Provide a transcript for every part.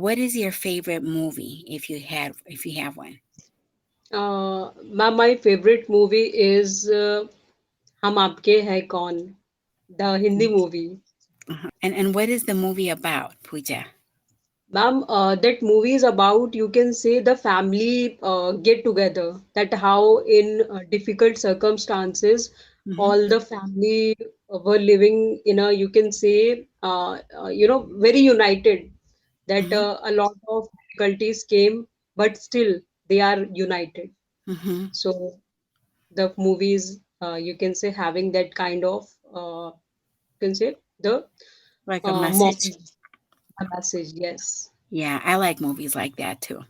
What is your favorite movie if you have one? My favorite movie is हम आपके हैं कौन, the Hindi movie. And what is the movie about, Pooja? Ma'am, that movie is about, you can say, the family get together. That how in difficult circumstances, Mm-hmm. all the family were living in a, you can say, very united. That Mm-hmm. a lot of difficulties came, but still they are united. Mm-hmm. So the movies, you can say, having that kind of, you can say, the Like a message. moral message. Yes. Yeah, I like movies like that too.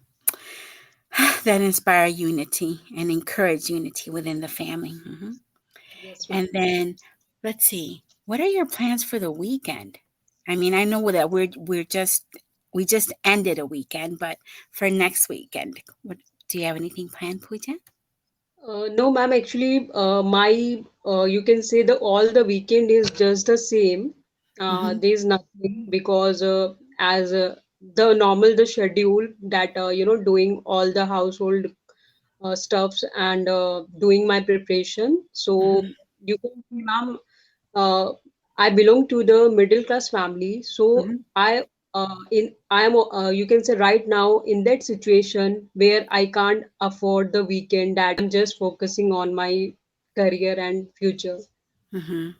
That inspire unity and encourage unity within the family. Yes, And ma'am. then let's see, what are your plans for the weekend? I mean, I know that we just ended a weekend, but for next weekend, what do you have anything planned, Pooja? No, ma'am. Actually, my you can say the all the weekend is just the same. Mm-hmm. There's nothing because as the normal the schedule that doing all the household stuffs and doing my preparation. So Mm-hmm. you can see, ma'am, uh, I belong to the middle class family. So Mm-hmm. I am you can say right now in that situation where I can't afford the weekend, that I'm just focusing on my career and future. Mm-hmm.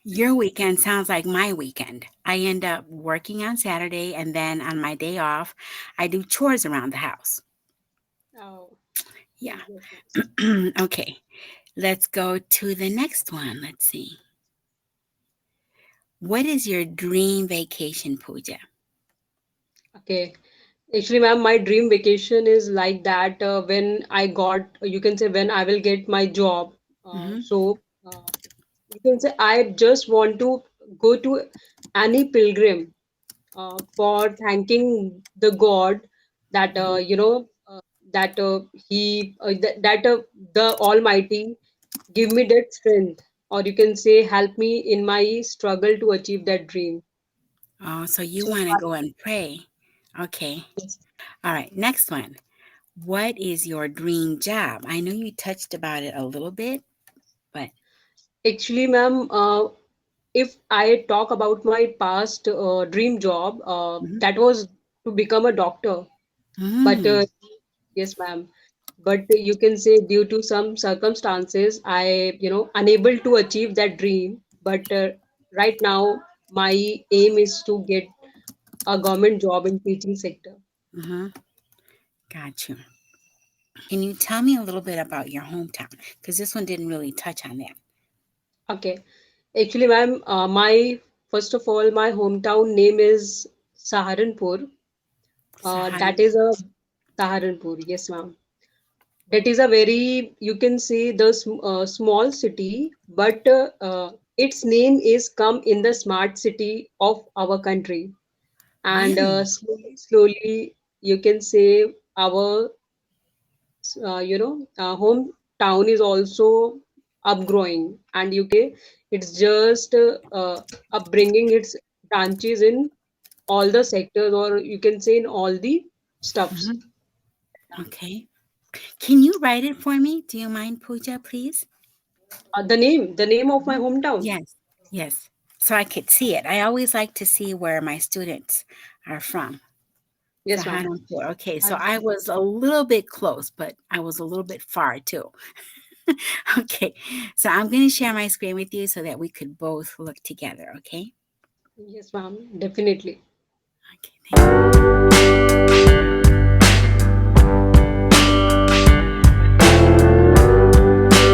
Your weekend sounds like my weekend. I end up working on Saturday, and then on my day off, I do chores around the house. Oh, Yeah. yes, ma'am. Okay. Let's go to the next one. Let's see. What is your dream vacation, Pooja? Okay. Actually, ma'am, my dream vacation is like that when I got, you can say, when I will get my job. Mm-hmm. You can say I just want to go to any pilgrim for thanking the God that that he that the Almighty give me that strength, or you can say help me in my struggle to achieve that dream. Oh, so you So want to go and pray. Okay. yes. All right. Next one. What is your dream job? I know you touched about it a little bit, but. Actually, ma'am, if I talk about my past dream job, Mhm. that was to become a doctor. But Mm, yes, ma'am. But you can say due to some circumstances, unable to achieve that dream. But right now, my aim is to get a government job in teaching sector. hmm. Got you. Can you tell me a little bit about your hometown? Because this one didn't really touch on that. Okay. Actually, ma'am, my first of all, my hometown name is Saharanpur. That is Saharan. a Saharanpur. Yes, ma'am. That is a very, you can say, the small city, but its name is come in the smart city of our country. And Really? slowly, you can say our, hometown is also upgrowing. And you can say it's just upbringing its branches in all the sectors, or you can say in all the stuffs. Hmm. Okay. Can you write it for me? Do you mind, Pooja, please? The name of my Mhm. hometown. Yes. Yes. So I could see it. I always like to see where my students are from. Yes, ma'am. Saharanpur. Okay, so I was a little bit close, but I was a little bit far too. Okay, so I'm going to share my screen with you so that we could both look together. Okay. Yes, ma'am. Definitely. Okay. Thank you.